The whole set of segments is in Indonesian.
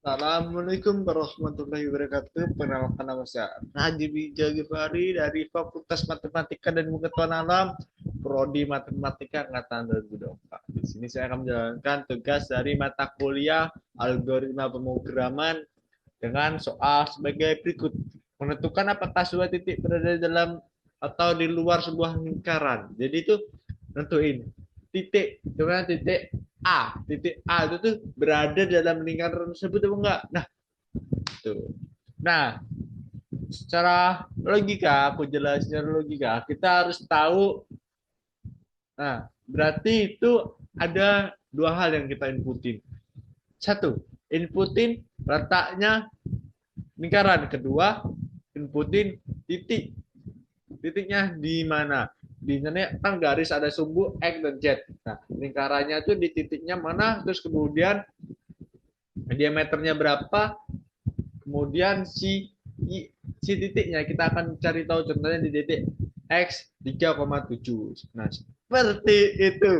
Assalamualaikum warahmatullahi wabarakatuh. Perkenalkan nama saya Haji Bija Gifari dari Fakultas Matematika dan Pengetahuan Alam, Prodi Matematika Angkatan 2024. Di sini saya akan menjalankan tugas dari mata kuliah Algoritma Pemrograman dengan soal sebagai berikut. Menentukan apakah sebuah titik berada dalam atau di luar sebuah lingkaran. Jadi itu nentuin titik, coba titik A. Titik A itu tuh berada dalam lingkaran tersebut atau enggak. Nah, tuh. Nah, secara logika, aku jelasin secara logika, kita harus tahu. Nah, berarti itu ada dua hal yang kita inputin. Satu, inputin letaknya lingkaran. Kedua, inputin titik. Titiknya di mana? Di sana kan garis ada sumbu X dan Z. Nah, lingkarannya itu di titiknya mana, terus kemudian diameternya berapa, kemudian si titiknya kita akan cari tahu contohnya di titik X 3,7. Nah, seperti itu.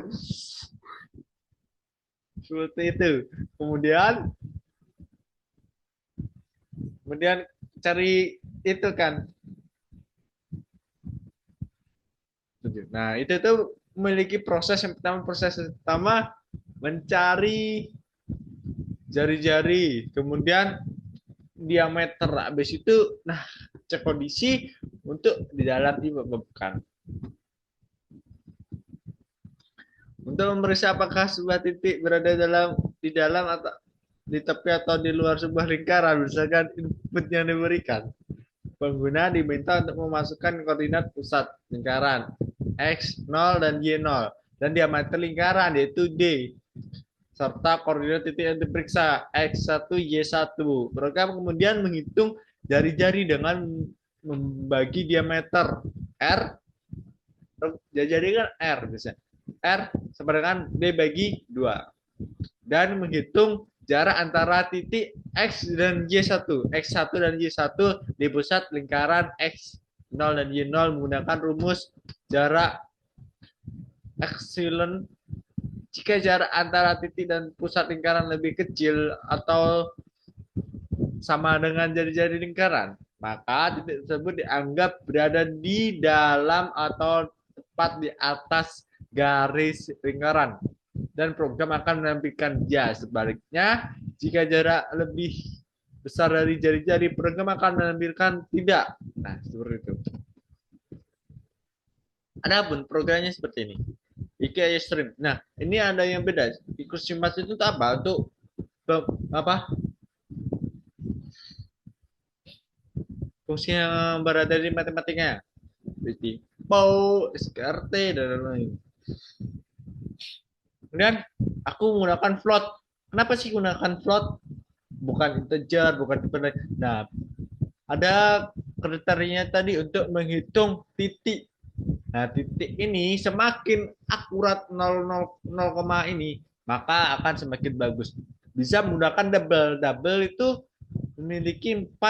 Seperti itu. Kemudian kemudian cari itu kan. Nah, itu tuh memiliki proses pertama mencari jari-jari, kemudian diameter, habis itu nah cek kondisi untuk di dalam dibebaskan. Untuk memeriksa apakah sebuah titik berada di dalam atau di tepi atau di luar sebuah lingkaran berdasarkan input yang diberikan. Pengguna diminta untuk memasukkan koordinat pusat lingkaran X 0 dan Y 0 dan diameter lingkaran yaitu D serta koordinat titik yang diperiksa X1, Y1. Program kemudian menghitung jari-jari dengan membagi diameter R, jari kan R misalnya. R sama dengan D bagi 2. Dan menghitung jarak antara titik X dan Y1. X1 dan Y1 di pusat lingkaran X0 dan Y0 menggunakan rumus jarak epsilon. Jika jarak antara titik dan pusat lingkaran lebih kecil atau sama dengan jari-jari lingkaran, maka titik tersebut dianggap berada di dalam atau tepat di atas garis lingkaran dan program akan menampilkan ya. Sebaliknya, jika jarak lebih besar dari jari-jari, program akan menampilkan tidak. Nah, seperti itu. Adapun programnya seperti ini. IKEA Stream. Nah, ini ada yang beda. Ikut simas itu apa? Untuk apa? Fungsi yang berada di matematikanya. Seperti POW, SKRT, dan lain-lain. Kemudian aku menggunakan float. Kenapa sih gunakan float? Bukan integer, bukan dependent. Nah, ada kriterianya tadi untuk menghitung titik. Nah, titik ini semakin akurat 0, ini, maka akan semakin bagus. Bisa menggunakan double. Double itu memiliki 4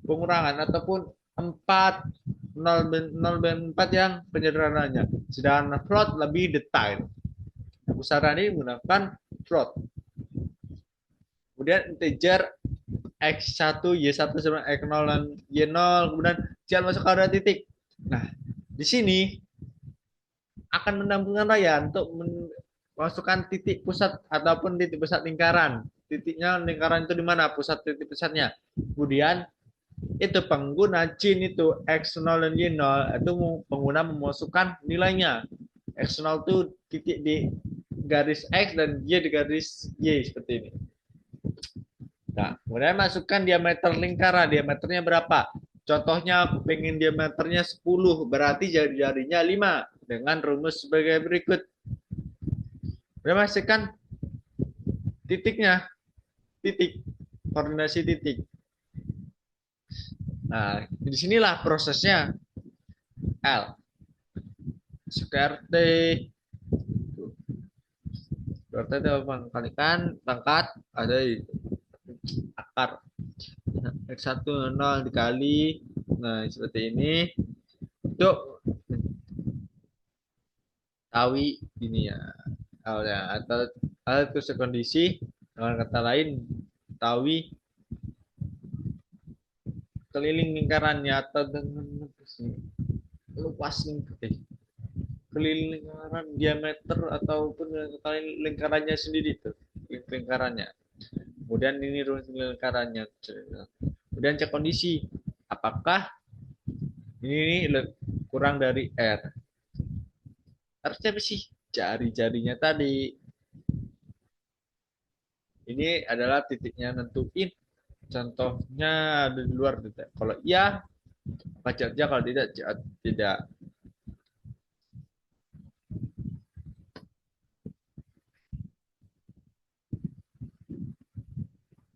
pengurangan ataupun 4 0 dan 4 yang penyederhanaannya. Sedangkan float lebih detail. Aku saranin menggunakan float. Kemudian integer X1, Y1 sama X0 dan Y0, kemudian jangan masuk ke titik. Nah, di sini akan menampungkan raya untuk memasukkan titik pusat ataupun titik pusat lingkaran. Titiknya lingkaran itu di mana? Pusat titik pusatnya. Kemudian itu pengguna jin itu X0 dan Y0 itu pengguna memasukkan nilainya. X0 itu titik di garis X dan Y di garis Y seperti ini. Nah, kemudian masukkan diameter lingkaran. Diameternya berapa? Contohnya aku pengen diameternya 10, berarti jari-jarinya 5 dengan rumus sebagai berikut. Kemudian masukkan titiknya, titik, koordinasi titik. Nah, disinilah prosesnya L. Square T. Square T itu mengkalikan pangkat ada akar. X1 0 dikali. Nah, seperti ini. Untuk tawi ini ya. Atau itu sekondisi Dengan kata lain, ketahui keliling lingkarannya atau dengan luas keliling lingkaran diameter ataupun lingkarannya sendiri itu lingkarannya. Kemudian ini ruang lingkarannya. Kemudian cek kondisi, apakah ini kurang dari R. Harusnya apa sih? Jari-jarinya tadi. Ini adalah titiknya nentuin. Contohnya ada di luar titik. Kalau iya, wajar aja. Kalau tidak, tidak.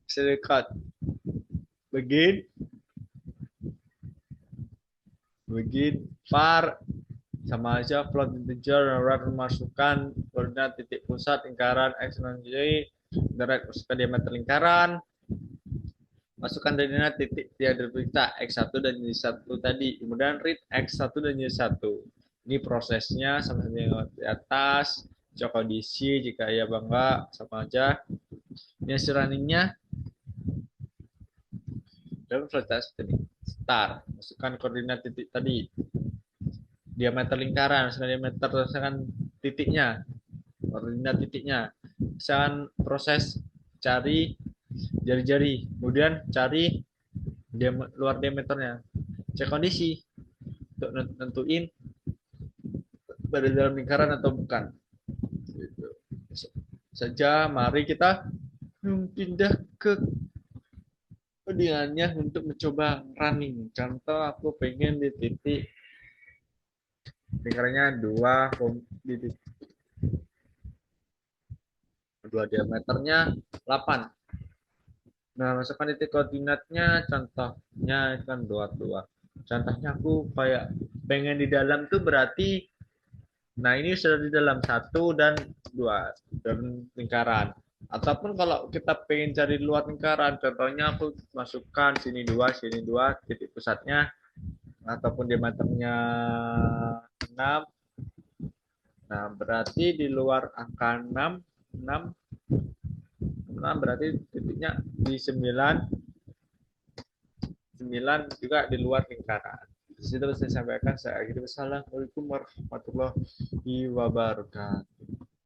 Sedekat. Begin. Begin. Far. Sama aja float integer masukkan koordinat titik pusat lingkaran x dan y direct masukkan diameter lingkaran masukkan koordinat titik tiada berita x1 dan y1 tadi kemudian read x1 dan y1 ini prosesnya sama dengan di atas cek kondisi jika ya bangga sama aja ini hasil runningnya dalam flowchart ini start masukkan koordinat titik tadi diameter lingkaran diameter misalkan titiknya koordinat titiknya misalkan proses cari jari-jari kemudian cari luar diameternya cek kondisi untuk nentuin pada dalam lingkaran atau bukan gitu. Saja mari kita pindah ke codingannya untuk mencoba running contoh aku pengen di titik lingkarannya dua diameternya 8. Nah, masukkan titik koordinatnya, contohnya kan 22. Contohnya aku kayak pengen di dalam tuh berarti, nah ini sudah di dalam 1 dan 2 dan lingkaran. Ataupun kalau kita pengen cari luar lingkaran, contohnya aku masukkan sini 2, titik pusatnya, ataupun diameternya 6. Nah, berarti di luar angka 6, 6 berarti titiknya di 9 juga di luar lingkaran. Di situ saya sampaikan saya akhiri wassalamualaikum warahmatullahi wabarakatuh.